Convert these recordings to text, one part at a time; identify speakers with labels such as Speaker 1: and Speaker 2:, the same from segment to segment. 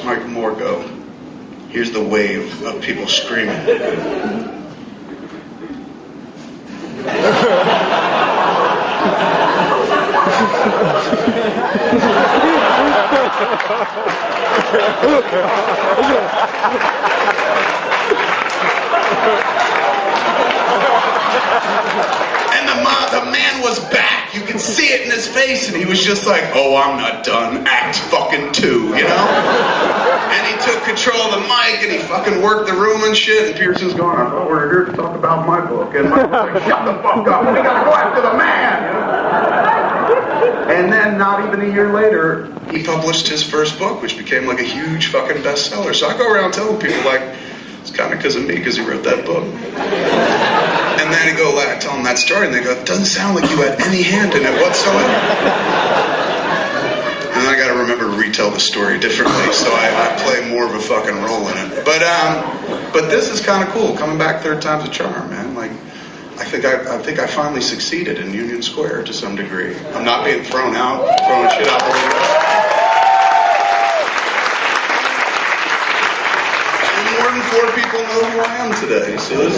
Speaker 1: Michael Moore go. Here's the wave of people screaming. And the man was back. You can see it in his face, and he was just like, "Oh, I'm not done. Act fucking 2, you know?" And he took control of the mic, and he fucking worked the room and shit. And Pearson's going, "I thought we were here to talk about my book." And Michael's like, "Shut the fuck up. We gotta go after the man." You know? And then, not even a year later, he published his first book, which became like a huge fucking bestseller. So I go around telling people, like, it's kind of because of me, because he wrote that book. And then I go, like, I tell them that story, and they go, "It doesn't sound like you had any hand in it whatsoever." And then I got to remember to retell the story differently, so I play more of a fucking role in it. But this is kind of cool. Coming back third time's a charm, man. Like, I think I finally succeeded in Union Square to some degree. I'm not being thrown out, throwing shit out the window. More than 4 people know who I am today, so this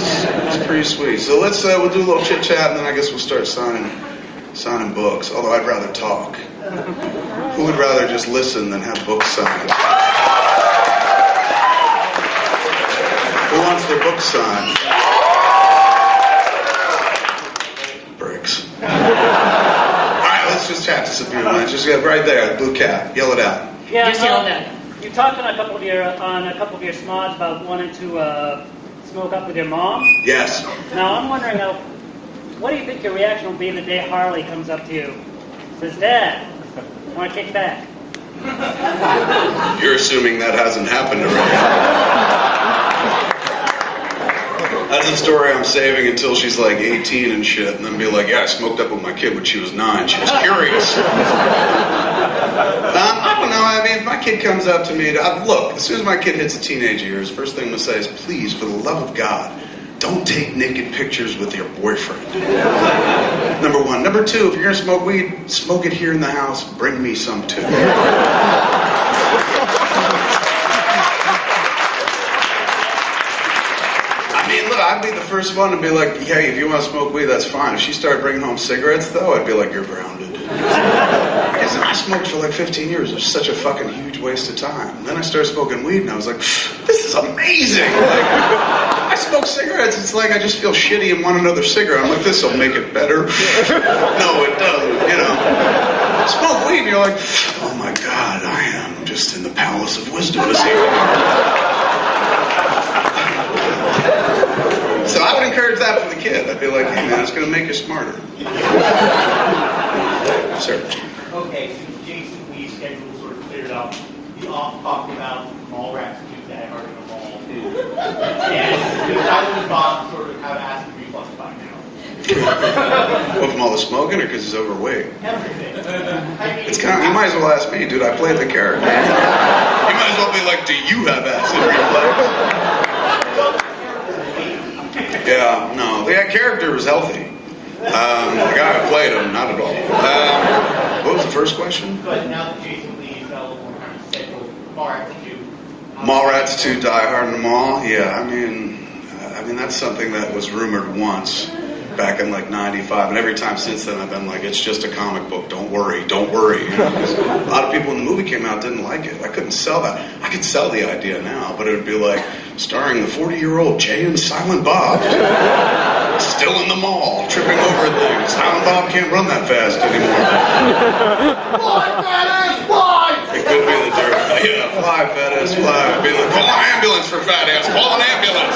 Speaker 1: is pretty sweet. So let's we'll do a little chit chat, and then I guess we'll start signing books. Although I'd rather talk. Who would rather just listen than have books signed? Who wants their books signed? Bricks. All right, let's just chat just a few minutes. Just get right there, blue cap. Yell it out.
Speaker 2: Yeah, just yell it out. You talked on a couple of your smods about wanting to smoke up with your mom.
Speaker 1: Yes.
Speaker 2: Now I'm wondering, what do you think your reaction will be the day Harley comes up to you, says, "Dad, I want to kick back"?
Speaker 1: You're assuming that hasn't happened already. That's a story I'm saving until she's like 18 and shit, and then be like, "Yeah, I smoked up with my kid when she was 9. She was curious." I don't know. I mean, if my kid comes up to me, look, as soon as my kid hits the teenage years, first thing I'm going to say is, please, for the love of God, don't take naked pictures with your boyfriend. Number 1. Number 2, if you're going to smoke weed, smoke it here in the house. Bring me some too. I mean, look, I'd be the first one to be like, "Hey, if you want to smoke weed, that's fine." If she started bringing home cigarettes, though, I'd be like, "You're grounded." Because I smoked for like 15 years. It was such a fucking huge waste of time. And then I started smoking weed, and I was like, "This is amazing." Like, I smoke cigarettes. It's like I just feel shitty and want another cigarette. I'm like, "This will make it better." No, it doesn't. You know. Smoke weed, and you're like, "Oh my God, I am just in the palace of wisdom this evening." So I would encourage that for the kid. I'd be like, "Hey man, it's going to make you smarter." Sir.
Speaker 3: Okay, since Jason Lee's schedule sort of cleared up, we all talked about mall rats too that are in the mall too. And I was Bob sort of how to ask a reflux by now.
Speaker 1: Well, from all the smoking or because he's overweight?
Speaker 3: Everything.
Speaker 1: It's kind of, you might as well ask me, dude. I played the character. You might as well be like, "Do you have acid reflux?" Yeah, no. The character was healthy. The guy who played him, not at all. What was the first question?
Speaker 3: But now that Jason Lee is available kind of schedule, Mallrats 2.
Speaker 1: Mallrats 2 Die Hard in the Mall? Yeah, I mean that's something that was rumored once back in like 95, and every time since then I've been like, "It's just a comic book, don't worry. You know, 'cause a lot of people when the movie came out didn't like it. I couldn't sell that. I could sell the idea now, but it would be like starring the 40-year-old Jay and Silent Bob still in the mall, tripping over things. Silent Bob can't run that fast anymore.
Speaker 3: Fly, fat ass, fly!
Speaker 1: It could be the dirt. Yeah, fly, fat ass, fly. It'd be like, "Call an ambulance for fat ass, call an ambulance."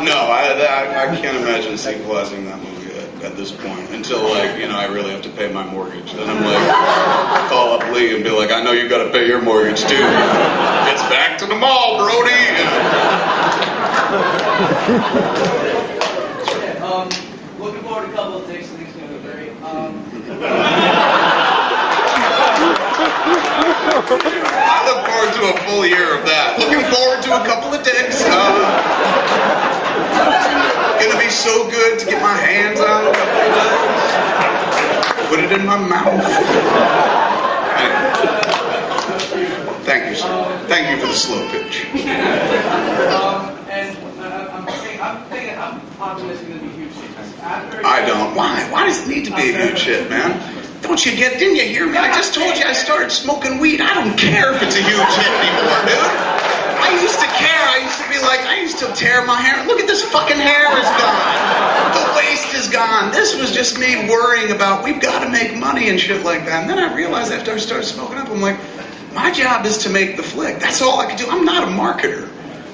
Speaker 1: No, I can't imagine sequelizing that movie at this point until, like, you know, I really have to pay my mortgage. Then I'm like, call up Lee and be like, "I know you got to pay your mortgage too. It's back to the mall, Brody."
Speaker 4: Looking forward to a couple of things. I think it's going to go great.
Speaker 1: I look forward to a full year of that. Looking forward to a couple of days. Gonna be so good to get my hands on a couple of days. Put it in my mouth. slow pitch.
Speaker 4: I'm optimistic it's gonna be huge.
Speaker 1: I don't. Why does it need to be a huge hit, man? Didn't you hear me? I just told you I started smoking weed. I don't care if it's a huge hit anymore, dude. I used to care. I used to be like, I used to tear my hair. Look at this fucking hair is gone. The waist is gone. This was just me worrying about, we've got to make money and shit like that. And then I realized after I started smoking up, I'm like, my job is to make the flick. That's all I can do. I'm not a marketer.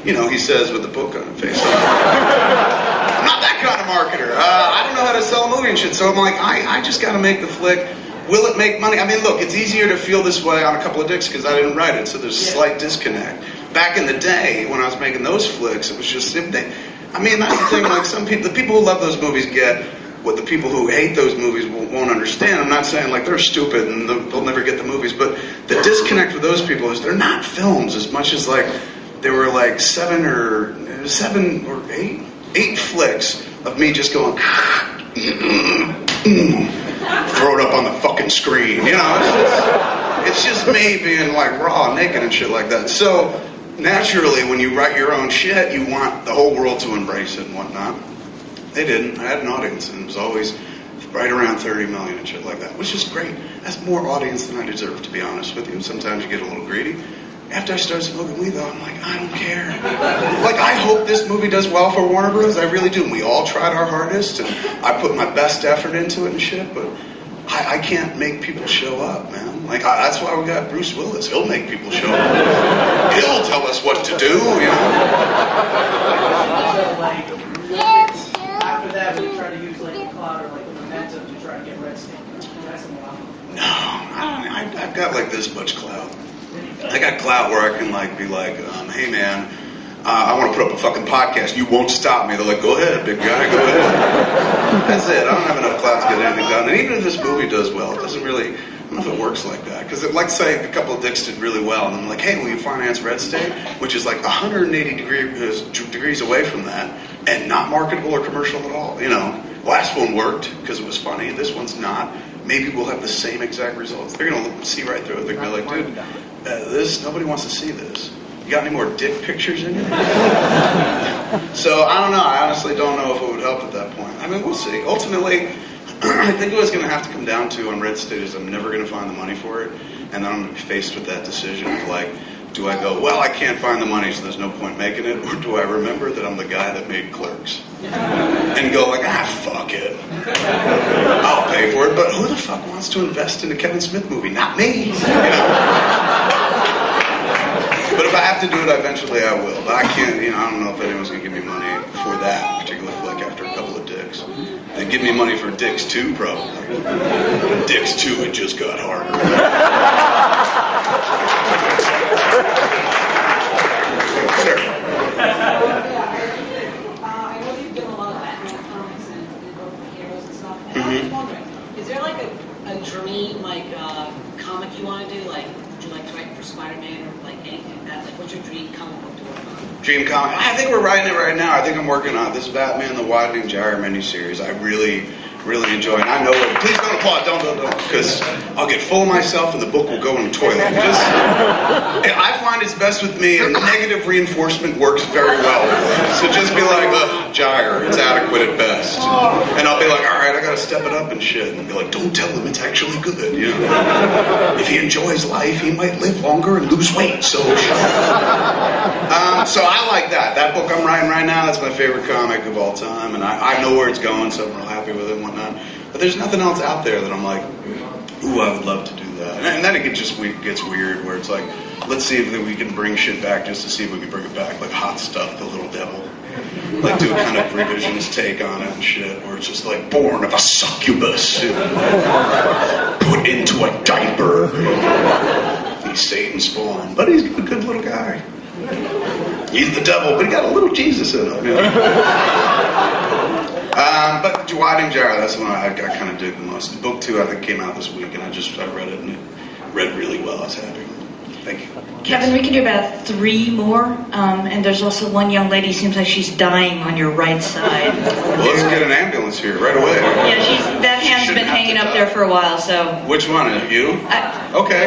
Speaker 1: You know, he says with the book on his face. I'm not that kind of marketer. I don't know how to sell a movie and shit. So I'm like, I just got to make the flick. Will it make money? I mean, look, it's easier to feel this way on a couple of dicks because I didn't write it. So there's a slight disconnect. Back in the day, when I was making those flicks, it was just, I mean, that's the thing, like the people who love those movies get what the people who hate those movies won't understand. I'm not saying like they're stupid and they'll never get the movies, but the disconnect with those people is they're not films as much as like, there were like 7 or 8 flicks of me just going, throw it up on the fucking screen, you know, it's just me being like raw, naked and shit like that. So naturally, when you write your own shit, you want the whole world to embrace it and whatnot. They didn't. I had an audience, and it was always right around 30 million and shit like that, which is great. That's more audience than I deserve, to be honest with you. Sometimes you get a little greedy. After I started smoking weed, though, I'm like, I don't care. Like, I hope this movie does well for Warner Bros. I really do. And we all tried our hardest, and I put my best effort into it and shit, but I can't make people show up, man. Like, that's why we got Bruce Willis. He'll make people show up. He'll tell us what to do, you know?
Speaker 4: After that, we try to use like the cloud or like the momentum to try to get red state.
Speaker 1: No, I've got like this much clout. I got clout where I can like be like, hey man, I want to put up a fucking podcast. You won't stop me. They're like, go ahead, big guy, go ahead. That's it. I don't have enough clout to get anything done. And even if this movie does well, it doesn't really, I don't know if it works like that. Because like say a couple of dicks did really well, and I'm like, hey, will you finance Red State? Which is like 180 degrees away from that, and not marketable or commercial at all. You know, last one worked because it was funny. This one's not. Maybe we'll have the same exact results. They're gonna see right through it. They're gonna be like, dude, this, nobody wants to see this. You got any more dick pictures in it? So I don't know. I honestly don't know if it would help at that point. I mean, we'll see. Ultimately, I think what it's going to have to come down to on Red State is I'm never going to find the money for it, and then I'm going to be faced with that decision of like, do I go, well, I can't find the money, so there's no point making it, or do I remember that I'm the guy that made Clerks? And go like, fuck it. I'll pay for it, but who the fuck wants to invest in a Kevin Smith movie? Not me, you know? But if I have to do it, eventually I will. But I can't, you know, I don't know if anyone's going to give me money for that particular flick after a couple of dicks. They give me money for Dicks 2, probably. Dicks 2, it just got harder. Sure.
Speaker 5: I know you've done a lot of Batman comics and both the heroes and stuff. And I was wondering, is there like a dream comic you want to do? Like, would you like to write for Spider-Man or like anything like that? Like, what's your dream comic book to work on?
Speaker 1: Dream comic. I think we're writing it right now. I think I'm working on this Batman: The Widening Gyre miniseries. I really enjoy it. I know it. Please don't applaud. Don't. Because I'll get full of myself and the book will go in the toilet. I find it's best with me, and negative reinforcement works very well. So just be like, Gyre, it's adequate at best. And I'll be like, all right, I gotta step it up and shit. And be like, don't tell him it's actually good, you know? If he enjoys life, he might live longer and lose weight, so so I like that. That book I'm writing right now, that's my favorite comic of all time, and I know where it's going, so I'm real happy with it and whatnot. But there's nothing else out there that I'm like, ooh, I would love to do that. And then it gets weird, where it's like, let's see if we can bring shit back just to see if we can bring it back, like Hot Stuff, The Little Devil. Like do a kind of revisionist take on it and shit, where it's just like born of a succubus, put into a diaper. He's Satan spawn, but he's a good little guy. He's the devil, but he got a little Jesus in him. You know? But Widening Gyre, that's the one I kind of dig the most. Book 2, I think, came out this week, and I read it, and it read really well. I was happy. Thank you.
Speaker 6: Kevin, we can do about 3 more, and there's also one young lady, seems like she's dying on your right side.
Speaker 1: Well, let's get an ambulance here right away.
Speaker 6: Yeah, that hand's been hanging up there for a while, so.
Speaker 1: Which one? You? Okay.